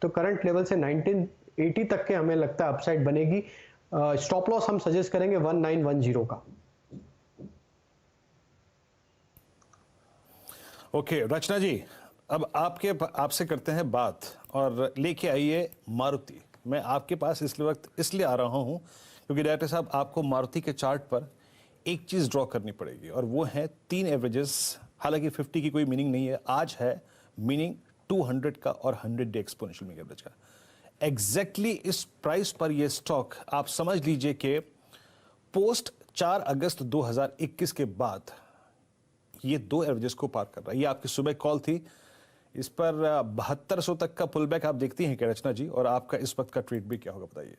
तो current level से 1980 तक के हमें लगता है अपसाइड बनेगी। स्टॉप लॉस हम सजेस्ट करेंगे 1910 का। ओके रचना जी, अब आपसे करते हैं बात और लेके आइए मारुति। मैं आपके पास इसलिए आ रहा हूं क्योंकि डायरेक्टर साहब आपको मारुति के चार्ट पर एक चीज ड्रॉ करनी पड़ेगी और वो है 3 एवरेजेस। हालांकि 50 की कोई मीनिंग नहीं है, आज है मीनिंग 200 का और 100 डे एक्सपोनेंशियल मूविंग एवरेज का। एग्जैक्टली इस प्राइस पर यह स्टॉक आप समझ लीजिए कि पोस्ट 4 अगस्त 2021 के बाद ये 2 एवरेजेस को पार कर रहा है। ये आपकी सुबह कॉल थी, इस पर 7200 तक का पुल बैक आप देखती हैं क्या रचना जी, और आपका इस वक्त का ट्रेड भी क्या होगा बताइए।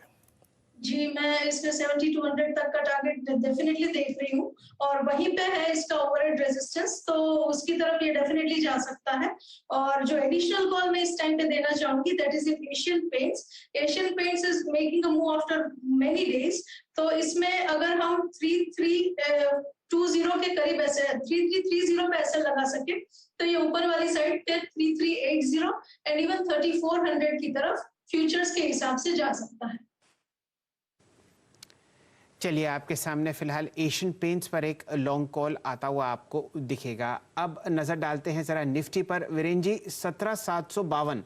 जी, मैं इसमें 70 to 100 तक का टारगेट डेफिनेटली देख रही हूँ और वहीं पे है इसका ओवरहेड रेजिस्टेंस, तो उसकी तरफ ये डेफिनेटली जा सकता है। और जो एडिशनल कॉल मैं इस टाइम पे देना चाहूंगी that is Asian paints. Asian paints is making a move after many days, तो इसमें अगर हम 3320 के करीब ऐसे 3330 पे ऐसे लगा सके तो ये ऊपर वाली साइड पे 3380 एंड इवन 3400 की तरफ फ्यूचर्स के हिसाब से जा सकता है। चलिए, आपके सामने फिलहाल एशियन पेंट्स पर एक लॉन्ग कॉल आता हुआ आपको दिखेगा। अब नजर डालते हैं जरा निफ्टी पर। वीरेन जी, 17,752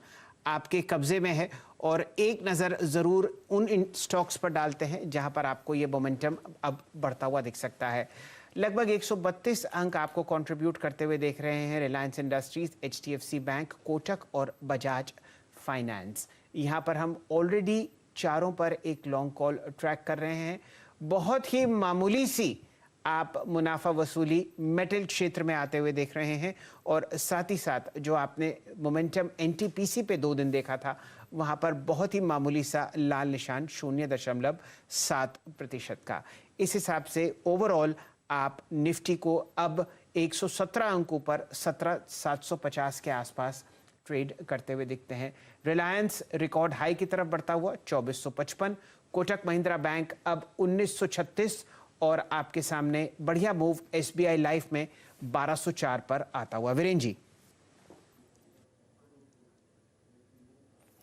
आपके कब्जे में है और एक नजर जरूर उन स्टॉक्स पर डालते हैं जहां पर आपको ये मोमेंटम अब बढ़ता हुआ दिख सकता है। लगभग 132 अंक आपको कंट्रीब्यूट करते हुए देख रहे हैं Reliance industries, HDFC bank, Kotak और बजाज फाइनेंस। यहाँ पर हम ऑलरेडी चारों पर एक लॉन्ग कॉल ट्रैक कर रहे हैं। बहुत ही मामूली सी आप मुनाफा वसूली मेटल क्षेत्र में आते हुए देख रहे हैं और साथ ही साथ जो आपने मोमेंटम NTPC पे 2 दिन देखा था वहां पर बहुत ही मामूली सा लाल निशान 0.7% का। इस हिसाब से ओवरऑल आप निफ्टी को अब 117 अंकों पर 17,750 के आसपास ट्रेड करते हुए दिखते हैं। रिलायंस रिकॉर्ड हाई की तरफ बढ़ता हुआ 2455, कोटक महिंद्रा बैंक अब 1936 और आपके सामने बढ़िया मूव SBI लाइफ में 1204 पर आता हुआ। वीरेन जी।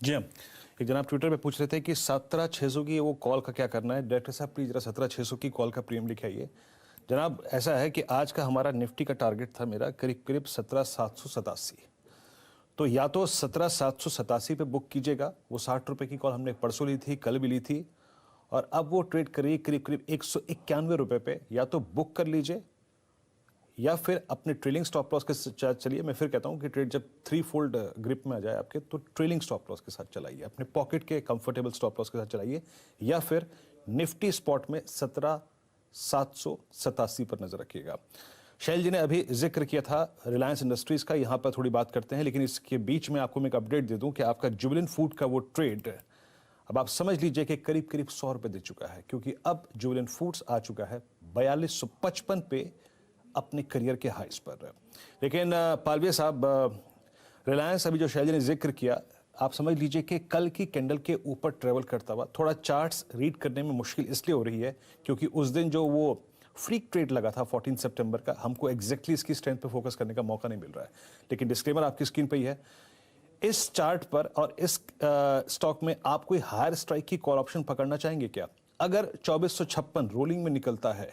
जी हाँ, एक जनाब ट्विटर पे पूछ रहे थे कि 17,600 की वो कॉल का क्या करना है। डायरेक्टर साहब प्लीज जरा 17,600 की कॉल का प्रीमियम लिखे आइए। जनाब ऐसा है कि आज का हमारा निफ्टी का टारगेट था मेरा करीब करीब 17,787, तो या तो 17,787 पे बुक कीजिएगा। वो 60 रुपए की कॉल हमने परसों ली थी, कल भी ली थी, और अब वो ट्रेड करिए करीब करीब 191 रुपए पे। या तो बुक कर लीजिए या फिर अपने ट्रेलिंग स्टॉप लॉस के साथ चलिए। मैं फिर कहता हूं कि ट्रेड जब 3 फोल्ड ग्रिप में आ जाए आपके, तो ट्रेलिंग स्टॉप लॉस के साथ चलाइए, अपने पॉकेट के कंफर्टेबल स्टॉप लॉस के साथ चलाइए, या फिर निफ्टी स्पॉट में 17,787 पर नजर रखिएगा। शैल जी ने अभी जिक्र किया था रिलायंस इंडस्ट्रीज का, यहां पर थोड़ी बात करते हैं, लेकिन इसके बीच में आपको मैं एक अपडेट दे दूं कि आपका जुबिलेंट फूड का वो ट्रेड अब आप समझ लीजिए कि करीब करीब 100 रुपए दे चुका है, क्योंकि अब जुबिलेंट फूड्स आ चुका है 4255 पे अपने करियर के हाइस पर। लेकिन पालवे साहब, रिलायंस अभी जो शैल जी ने जिक्र किया, आप समझ लीजिए कि कल की कैंडल के ऊपर ट्रेवल करता हुआ थोड़ा चार्ट्स रीड करने में मुश्किल इसलिए हो रही है क्योंकि उस दिन जो वो फ्रीक ट्रेड लगा था 14 सितंबर का, हमको एग्जैक्टली इसकी स्ट्रेंथ पे फोकस करने का मौका नहीं मिल रहा है। लेकिन डिस्क्लेमर आपकी स्क्रीन पे ही है। इस चार्ट पर और इस स्टॉक में आप कोई हायर स्ट्राइक की कॉल ऑप्शन पकड़ना चाहेंगे क्या? अगर 2456 रोलिंग में निकलता है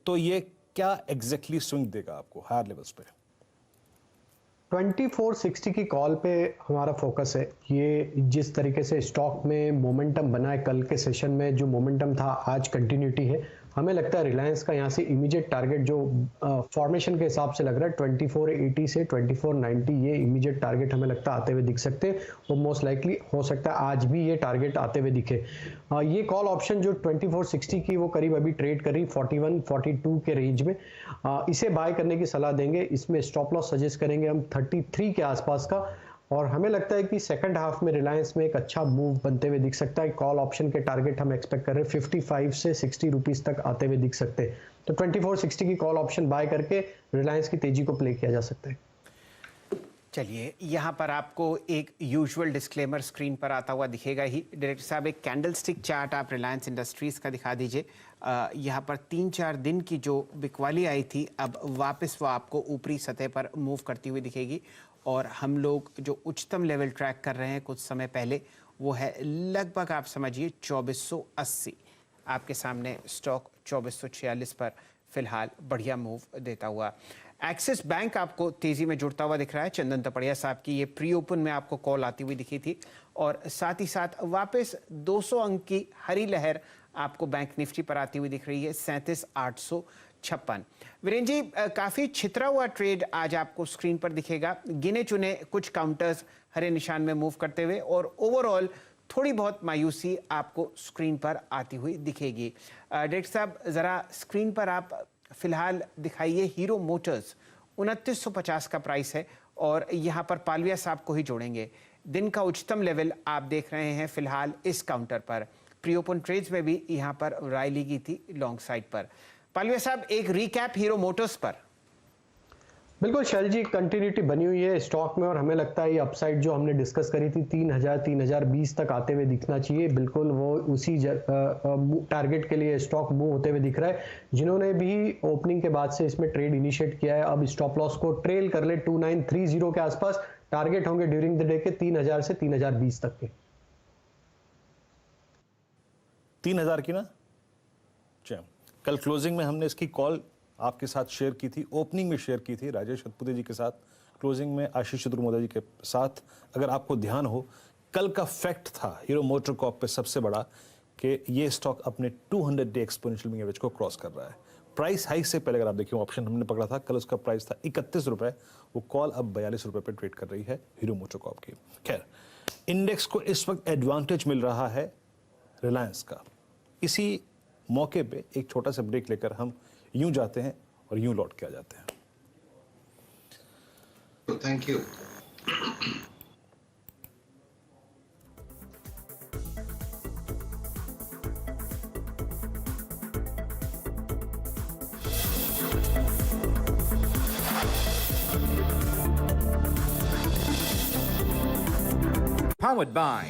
तो ये क्या एग्जैक्टली स्विंग देगा आपको हायर लेवल्स पे? 2460 की कॉल पे हमारा फोकस है। ये जिस तरीके से स्टॉक में मोमेंटम बना है, कल के सेशन में जो मोमेंटम था आज कंटिन्यूटी है। हमें लगता है रिलायंस का यहाँ से इमीडिएट टारगेट जो फॉर्मेशन के हिसाब से लग रहा है 2480 से 2490, ये इमीडिएट टारगेट हमें लगता है आते हुए दिख सकते हैं और मोस्ट लाइकली हो सकता है आज भी ये टारगेट आते हुए दिखे। ये कॉल ऑप्शन जो 2460 की वो करीब अभी ट्रेड कर रही 41-42 के रेंज में, इसे बाय करने की सलाह देंगे। इसमें स्टॉप लॉस सजेस्ट करेंगे हम 33 के आसपास का, और हमें लगता है कि सेकंड हाफ में रिलायंस में एक अच्छा मूव बनते हुए दिख सकता है। कॉल ऑप्शन के टारगेट हम एक्सपेक्ट कर रहे हैं 55 से 60 रुपीस तक आते हुए दिख सकते हैं। तो 2460 की कॉल ऑप्शन बाय करके रिलायंस की तेजी को प्ले किया जा सकता है। चलिए, यहाँ पर आपको एक यूजुअल डिस्क्लेमर स्क्रीन पर आता हुआ दिखेगा ही। डायरेक्टर साहब, एक कैंडलस्टिक चार्ट आप रिलायंस इंडस्ट्रीज़ का दिखा दीजिए। यहाँ पर 3-4 दिन की जो बिकवाली आई थी, अब वापस वो आपको ऊपरी सतह पर मूव करती हुई दिखेगी और हम लोग जो उच्चतम लेवल ट्रैक कर रहे हैं कुछ समय पहले वो है लगभग आप समझिए 2480। आपके सामने स्टॉक 2446 पर फिलहाल बढ़िया मूव देता हुआ। एक्सिस बैंक आपको तेजी में जुड़ता हुआ दिख रहा है। चंदन तपड़िया साहब की ये प्री ओपन में आपको कॉल आती हुई दिखी थी और साथ ही साथ वापस 200 अंक की हरी लहर आपको बैंक निफ्टी पर आती हुई दिख रही है 37,856। वीरेंद्र जी, काफी छितरा हुआ ट्रेड आज आपको स्क्रीन पर दिखेगा। गिने चुने कुछ काउंटर्स हरे निशान में मूव करते हुए और ओवरऑल थोड़ी बहुत मायूसी आपको स्क्रीन पर आती हुई दिखेगी। डायरेक्टर साहब, जरा स्क्रीन पर आप फिलहाल दिखाइए हीरो मोटर्स 2950 का प्राइस है और यहाँ पर पालविया साहब को ही जोड़ेंगे। दिन का उच्चतम लेवल आप देख रहे हैं फिलहाल इस काउंटर पर। प्री ओपन ट्रेड्स में भी यहाँ पर राय ली गई थी लॉन्ग साइड पर। पालविया साहब, एक रिकैप हीरो मोटर्स पर। बिल्कुल शैल जी, कंटिन्यूटी बनी हुई है स्टॉक में और हमें लगता है ये अपसाइड जो हमने डिस्कस करी थी 3020 तक आते हुए दिखना चाहिए। बिल्कुल वो उसी टारगेट के लिए स्टॉक मूव होते हुए दिख रहा है। जिन्होंने भी ओपनिंग के बाद से इसमें ट्रेड इनिशिएट किया है अब स्टॉप लॉस को ट्रेल कर ले 2930 के आसपास। टारगेट होंगे ड्यूरिंग द डे के 3000 से 3020 तक के। 3000 की ना, कल क्लोजिंग में हमने इसकी कॉल आपके साथ शेयर की थी, ओपनिंग में शेयर की थी राजेश हतपुते जी के साथ, क्लोजिंग में आशीष चतुर्वेदी जी के साथ। अगर आपको ध्यान हो, कल का फैक्ट था हीरो मोटर कॉर्प पे सबसे बड़ा कि ये स्टॉक अपने 200 डे एक्सपोनेंशियल मूविंग एवरेज को क्रॉस कर रहा है। प्राइस हाइक से पहले अगर आप देखिए, ऑप्शन हमने पकड़ा था कल, उसका प्राइस था 31 रुपए, वो कॉल अब 42 रुपए पे ट्रेड कर रही है हीरो मोटर कॉर्प की। खैर, इंडेक्स को इस वक्त एडवांटेज मिल रहा है रिलायंस का। इसी मौके पे एक छोटा सा ब्रेक लेकर हम यूं जाते हैं और यूं लौट के आ जाते हैं। Thank you. Powered by